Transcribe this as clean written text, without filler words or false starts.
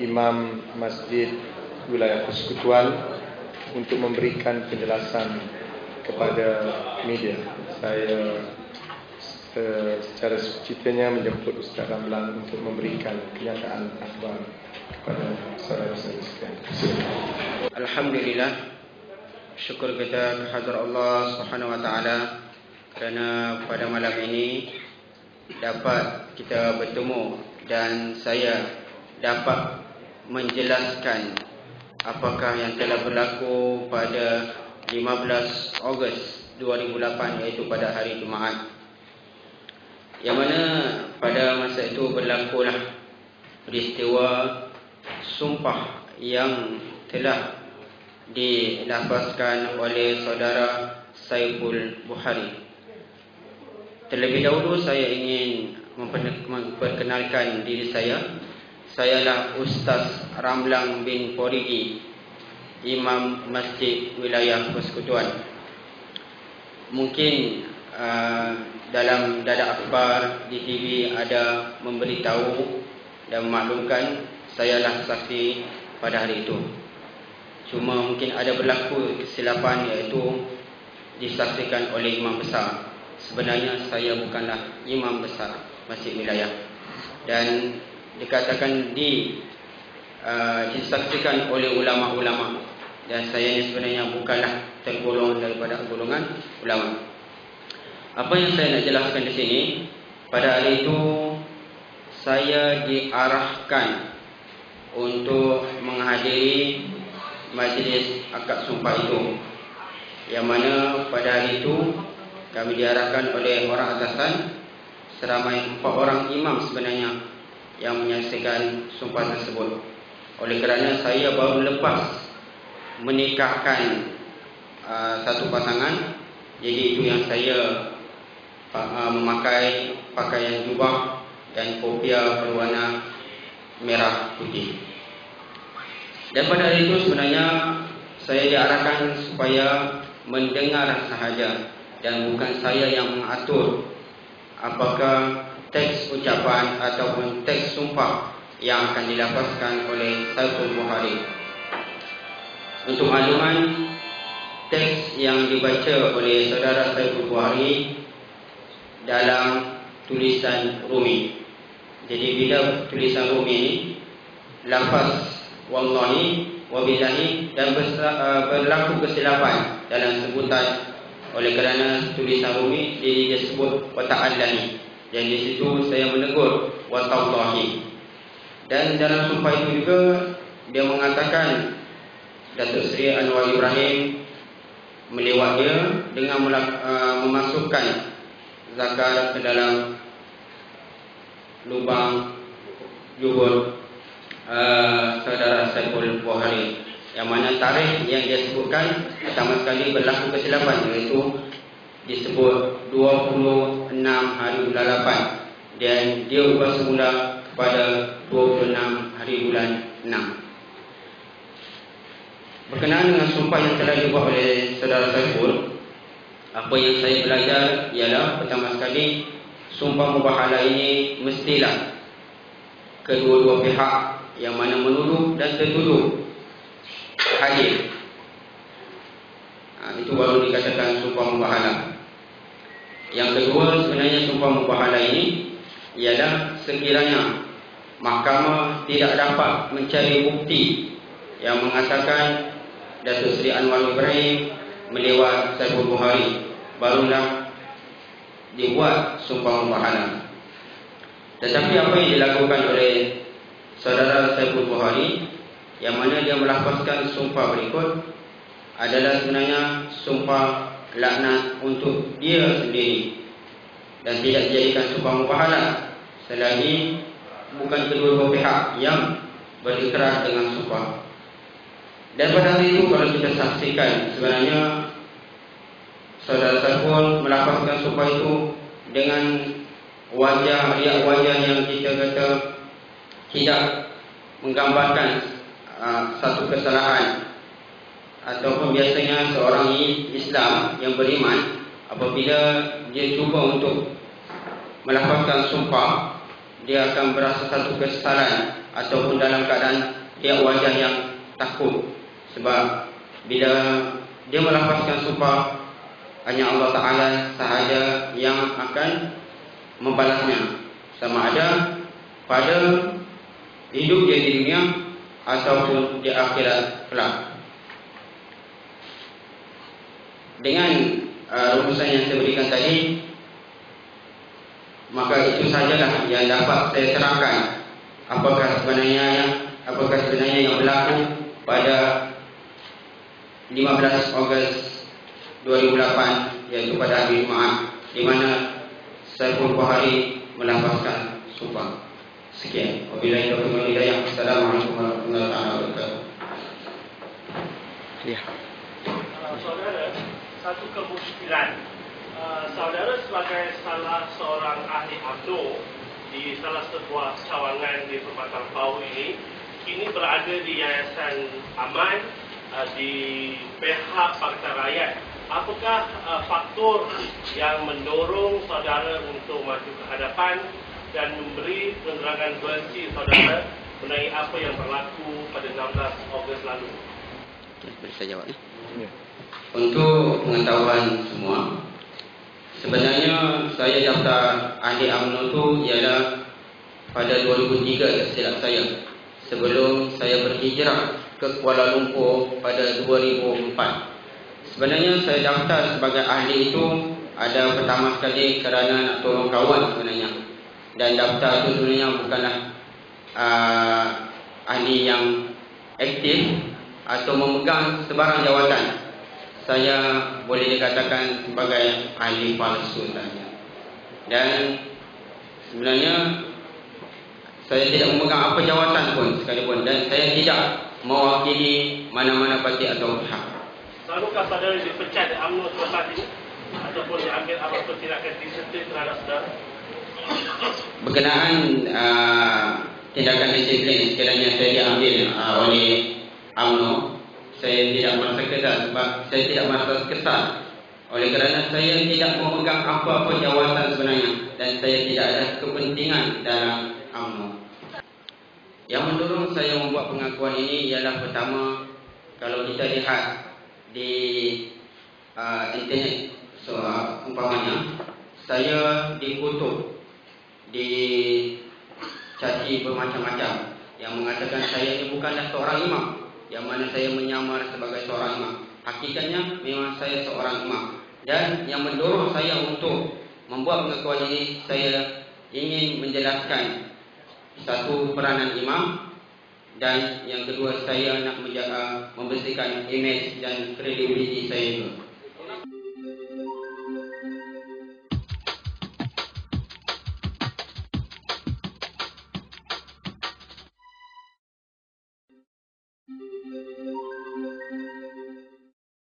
Imam Masjid Wilayah Persekutuan untuk memberikan penjelasan kepada media. Saya secara sucitanya menjemput Ustaz Ramlan untuk memberikan kenyataan akhbar kepada saudara-saudara sekalian. Alhamdulillah, syukur kita kehadrat Allah Subhanahu wa taala kerana pada malam ini dapat kita bertemu dan saya dapat menjelaskan apakah yang telah berlaku pada 15 Ogos 2008, iaitu pada hari Jumaat, yang mana pada masa itu berlakulah peristiwa sumpah yang telah dilafazkan oleh saudara Saiful Bukhari. Terlebih dahulu saya ingin memperkenalkan diri saya. Sayalah Ustaz Ramlan bin Porigi, Imam Masjid Wilayah Persekutuan. Mungkin dalam dada akhbar di TV ada memberitahu dan memaklumkan sayalah saksi pada hari itu. Cuma mungkin ada berlaku kesilapan, iaitu disaksikan oleh imam besar. Sebenarnya saya bukanlah imam besar Masjid Wilayah, dan dikatakan disaksikan oleh ulama-ulama, dan saya ini sebenarnya bukanlah tergolong daripada golongan ulama. Apa yang saya nak jelaskan di sini, pada hari itu saya diarahkan untuk menghadiri majlis akad sumpah itu, yang mana pada hari itu kami diarahkan oleh orang atasan, seramai 4 orang imam sebenarnya yang menyaksikan sumpah tersebut. Oleh kerana saya baru lepas menikahkan satu pasangan, jadi itu yang saya memakai pakaian jubah dan kopiah berwarna merah putih. Dan pada hari itu sebenarnya saya diarahkan supaya mendengar sahaja, dan bukan saya yang mengatur apakah teks ucapan ataupun teks sumpah yang akan dilafazkan oleh Saiful Bukhari. Untuk makluman, teks yang dibaca oleh saudara Saiful Bukhari dalam tulisan Rumi. Jadi bila tulisan Rumi ini, lafaz wallahi wabillahi dan berlaku kesilapan dalam sebutan. Oleh kerana tulisan Rumi jadi disebut wa ta'allani, dan di situ saya menegur wa tallahi. Dan dalam sumpah itu juga dia mengatakan Datuk Seri Anwar Ibrahim melewat dia dengan memasukkan zakar ke dalam lubang jubur saudara Saiful Bukhari, yang mana tarikh yang dia sebutkan pertama sekali berlaku kesilapan, iaitu disebut 26 hari bulan 8, dan dia ubah semula kepada 26 hari bulan 6. Berkenaan dengan sumpah yang telah dibuat oleh saudara Saiful, apa yang saya belajar ialah pertama sekali, sumpah mubahalah ini mestilah kedua-dua pihak yang mana menuduh dan tertuduh hadir. Itu baru dikatakan sumpah mubahalah. Yang kedua, sebenarnya sumpah mubahalah ini ialah sekiranya mahkamah tidak dapat mencari bukti yang mengatakan Datuk Seri Anwar Ibrahim melewat Saiful Bukhari, barulah dibuat sumpah mubahalah. Tetapi apa yang dilakukan oleh saudara Saiful Bukhari, yang mana dia melafazkan sumpah berikut, adalah sebenarnya sumpah laknat untuk dia sendiri, dan tidak dijadikan sumpah mubahalah selagi bukan kedua-dua pihak yang berikrar dengan sumpah. Dan pada hari itu kalau kita saksikan, sebenarnya saudara Saiful melafazkan sumpah itu dengan wajah, riak wajah yang kita kata tidak menggambarkan satu kesalahan. Ataupun biasanya seorang Islam yang beriman, apabila dia cuba untuk melafazkan sumpah, dia akan berasa satu kesesalan ataupun dalam keadaan dia wajah yang takut. Sebab bila dia melafazkan sumpah, hanya Allah Ta'ala sahaja yang akan membalasnya, sama ada pada hidup dia di dunia ataupun di akhirat kelak. Dengan rumusan yang saya berikan tadi, maka itu sajalah yang dapat saya terangkan apakah sebenarnya yang berlaku pada 15 Ogos 2008, iaitu pada hari Jumaat, di mana Saiful Bahari melafazkan sumpah. Sekian. Wabillahi taufiq wal hidayah. Assalamualaikum warahmatullahi wabarakatuh. Ya. Saudara, satu kemusykilan. Saudara sebagai salah seorang ahli UMNO di salah sebuah cawangan di Perempatan Pau ini, kini berada di Yayasan Aman di pihak Pakatan Rakyat. Apakah faktor yang mendorong saudara untuk maju ke hadapan dan memberi penerangan versi saudara mengenai apa yang berlaku pada 16 Ogos lalu? Boleh saya jawab? Ya. Untuk pengetahuan semua, sebenarnya saya daftar ahli UMNO itu ialah pada 2003 setiap saya, sebelum saya berhijrah ke Kuala Lumpur pada 2004. Sebenarnya saya daftar sebagai ahli itu ada pertama sekali kerana nak tolong kawan sebenarnya. Dan daftar itu sebenarnya bukanlah ahli yang aktif atau memegang sebarang jawatan. Saya boleh dikatakan sebagai ahli palsu saja. Dan sebenarnya saya tidak memegang apa jawatan pun sekalipun, dan saya tidak mewakili mana-mana parti atau pihak. Salahkah saudara dipecat di UMNO selepas ini? Ataupun diambil apa-apa tindakan disiplin terhadap saudara? Berkenaan tindakan disiplin sekiranya saya diambil oleh UMNO, saya tidak merasa kesal, sebab saya tidak merasa kesal oleh kerana saya tidak memegang apa-apa jawatan sebenarnya, dan saya tidak ada kepentingan dalam UMNO. Yang mendorong saya membuat pengakuan ini ialah pertama, kalau kita lihat di internet, umpamanya saya dikutuk, dicaci bermacam-macam, yang mengatakan saya ini bukanlah seorang imam, yang mana saya menyamar sebagai seorang imam. Hakikatnya memang saya seorang imam. Dan yang mendorong saya untuk membuat pengakuan ini, saya ingin menjelaskan satu, peranan imam, dan yang kedua, saya nak menjaga, membersihkan imej dan kredibiliti saya juga.